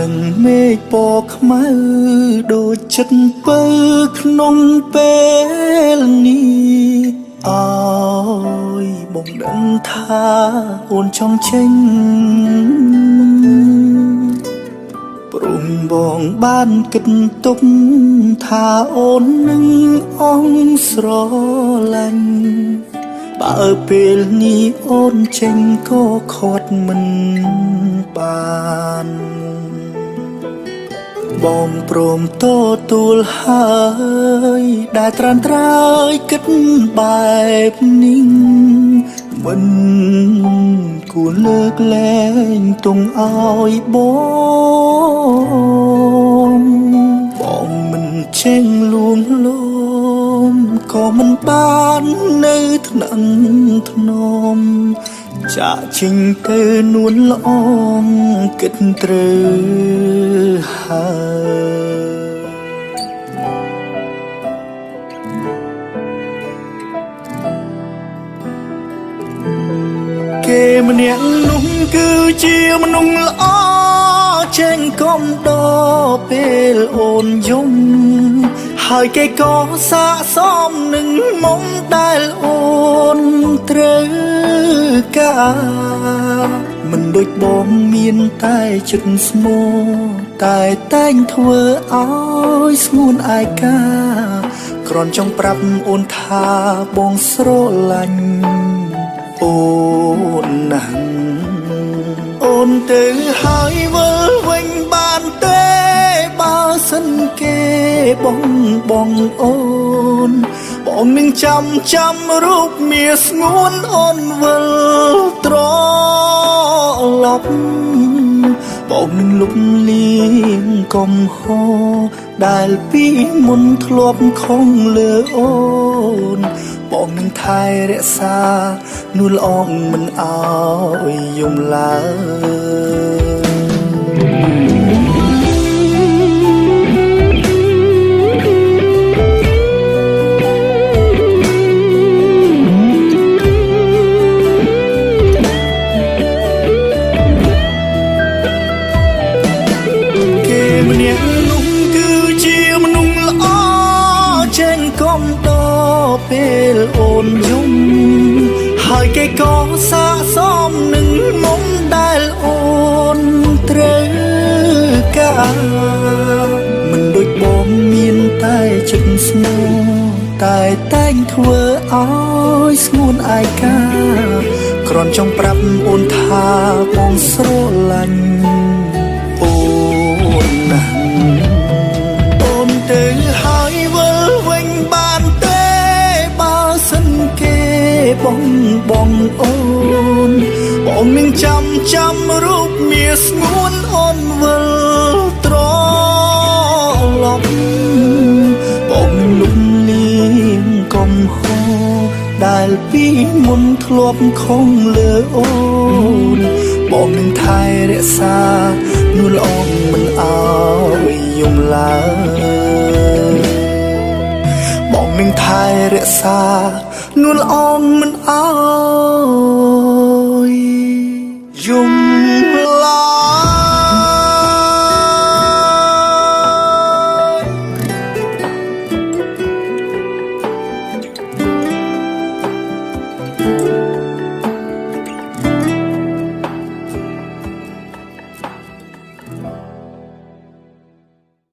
នឹងមេឃពណ៌ខ្មៅដូចចិត្តពើក្នុងពេលនេះអើយបងដឹងថាអូនចង់ចេញព្រមបងបានគិតទុកថាអូននឹងអងស្រឡាញ់បើពេលនេះអូនចេញក៏ខាត់មិនបានបងព្រមទទួលហើយដែលត្រានត្រើយគិតបែបនេះមិនគួរលើកលែងទង់ឲ្យបងមិនចេញលួងលោមក៏មិនបាននៅថ្នាក់ថ្នមចាក់ចេញទៅនួនល្អងគិតត្រូវគេម្នាក់នោះគឺជាមនុស្សល្អចេញកំដរពេលអូនយំហើយគេក៏សាកសមនឹងមុំដែលអូនត្រូវការមិនដូចបងមានតែចិត្តស្មោះតែតែងធ្វើឲ្យស្ងួនឯកាគ្រាន់ចង់ប្រាប់អូនថាបងស្រឡាញ់អូនណាស់អូនទៅហើយវិលវិញបានទេបើសិនគេបងអូនបងនឹងចាំរូបមាស្ងួនអូនវិលត្រឡប់បងនឹងលុបលាងកំហុសដែលពីមុនធ្លាប់ខំលើអូនបងនឹងថែរក្សានួនល្អងមិនអោយយំឡើយពេលអូនយំហើយគេក៏សាកសមនឹងមុំដែលអូនត្រូវការមិនដូចបងមានតែចិត្តស្មោះតែតែងធ្វើឲ្យស្ងួនឯកាគ្រាន់ចង់ប្រាប់អូនថាបងស្រឡាញ់អូនណាស់អូនទៅហើយវិលវិញបានបងអូនបងនឹងចាំរូបមាស្ងួនអូនវិលត្រឡប់បងនឹងលុបលាងកំហុសដែលពីមុនធ្លាប់ខំលើអូនបងនឹងថែរក្សានួនល្អងមិនអោយយំឡើយបងនឹងថែរក្សានួនល្អងមិនអោយយំ